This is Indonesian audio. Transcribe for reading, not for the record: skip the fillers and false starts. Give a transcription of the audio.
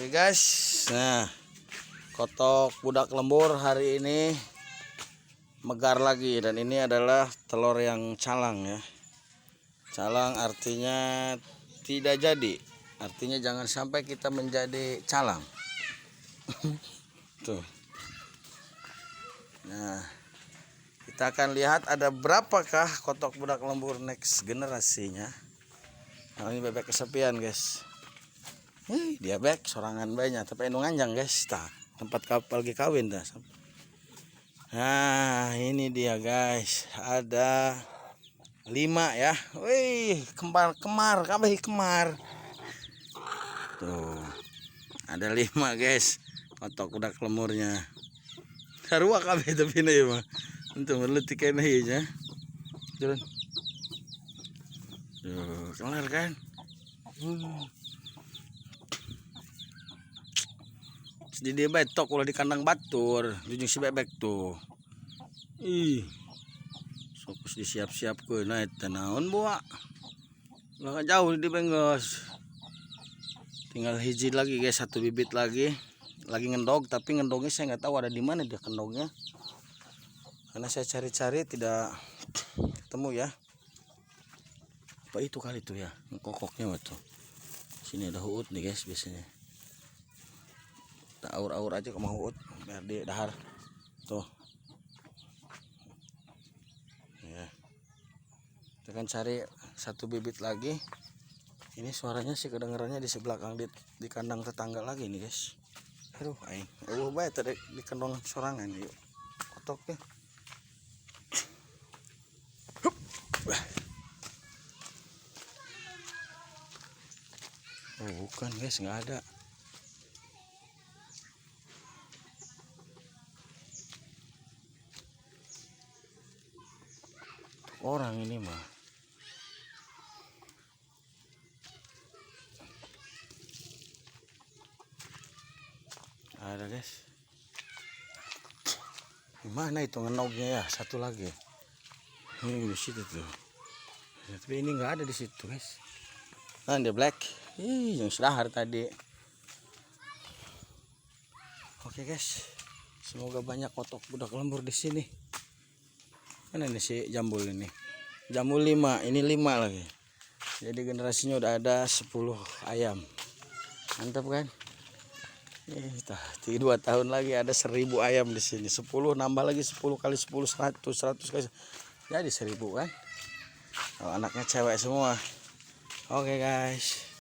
Oke guys, nah kotok budak lembur hari ini megar lagi, dan ini adalah telur yang calang ya. Calang artinya tidak jadi, artinya jangan sampai kita menjadi calang. Tuh. Nah, kita akan lihat ada berapakah kotok budak lembur next generasinya. Nah, ini bebek kesepian guys. Dia bek sorangan banyak tapi anu nganjang guys, tempat kapal lagi kawin dah. Nah ini dia guys, ada 5 ya. Wih, kemar tuh, ada 5 guys kotok budak lemurnya. Sarua kabeh tapi ini mah untuk meletik ini ya. Turun tuh, kelar kan. Di dia betok ulah di kandang batur, jujung si bebek tuh. Fokus disiap-siap ke naik tanaon buah. Lah jauh di benggos. Tinggal hiji lagi guys, 1 bibit lagi. Lagi ngendog, tapi ngendognya saya nggak tahu ada di mana dia kendognya. Karena saya cari-cari tidak ketemu ya. Apa itu kali itu ya? Kokoknya waktu. Sini ada huut nih guys biasanya. Tak aur-aur aja ke mau biar di dahar tuh ya. Kita akan cari 1 bibit lagi. Ini suaranya sih kedengarannya di sebelah di kandang tetangga lagi nih guys. Aduh aing baik tadi di kandang sorangan yuk kotok ya. Oh bukan guys, nggak ada. Orang ini mah ada guys. Gimana itu ngenognya ya? 1 lagi ini di situ tuh, tapi ini nggak ada di situ guys. Nah dia black yang sedahar tadi. Oke guys, semoga banyak kotok budak lembur di sini. Mana nih si jambul ini? Jambul 5, ini 5 lagi. Jadi generasinya udah ada 10 ayam. Mantap kan? 2 tahun lagi ada 1000 ayam di sini. 10 nambah lagi 10 kali 10 100 kali. Jadi 1000 kan? Oh, anaknya cewek semua. Oke guys.